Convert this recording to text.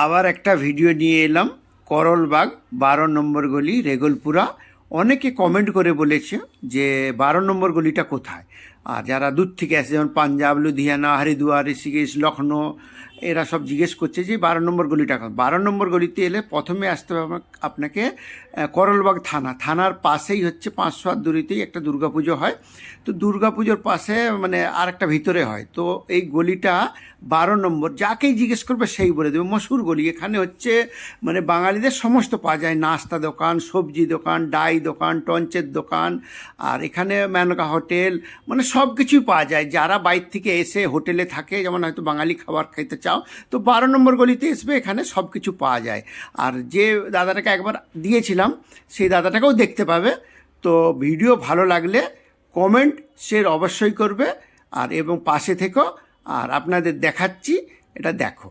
আবার একটা ভিডিও নিয়ে এলাম। করলবাগ 12 নম্বর গলি, রেগলপুরা। অনেকে কমেন্ট করে বলেছে যে 12 নম্বর গলিটা কোথায়। আর যারা দূর থেকে আসে, যেমন পাঞ্জাব, লুধিয়ানা, হরিদ্বার, ঋষিকেশ, লখনৌ, এরা সব জিজ্ঞেস করছে যে 12 নম্বর গলিটা কোথায়। 12 নম্বর গলিতে এলে প্রথমে আসতে হবে আপনাকে করলবাগ থানার পাশেই হচ্ছে 500 হাত দূরত্বেই একটা দুর্গাপুজো হয়। তো দুর্গাপুজোর পাশে মানে আর একটা ভিতরে হয়। তো এই গলিটা 12 নম্বর, যাকেই জিজ্ঞেস করবে সেই বলে দেবে, মশহুর গলি। এখানে হচ্ছে মানে বাঙালিদের সমস্ত পাওয়া যায়, নাস্তা দোকান, সবজি দোকান, ডাই দোকান, টঞ্চের দোকান, আর এখানে মেনকা হোটেল, মানে সব কিছুই পাওয়া যায়। যারা বাইরে থেকে এসে হোটেলে থাকে, যেমন হয়তো বাঙালি খাবার খেতে চাও, তো 12 নম্বর গলিতে আসবে, এখানে সব কিছু পাওয়া যায়। আর যে দাদাটাকে একবার দিয়েছিলাম সেই দাদাটাকেও দেখতে পাবে। তো ভিডিও ভালো লাগলে কমেন্ট শেয়ার অবশ্যই করবে, আর এবং পাশে থেকো। আর আপনাদের দেখাচ্ছি, এটা দেখো।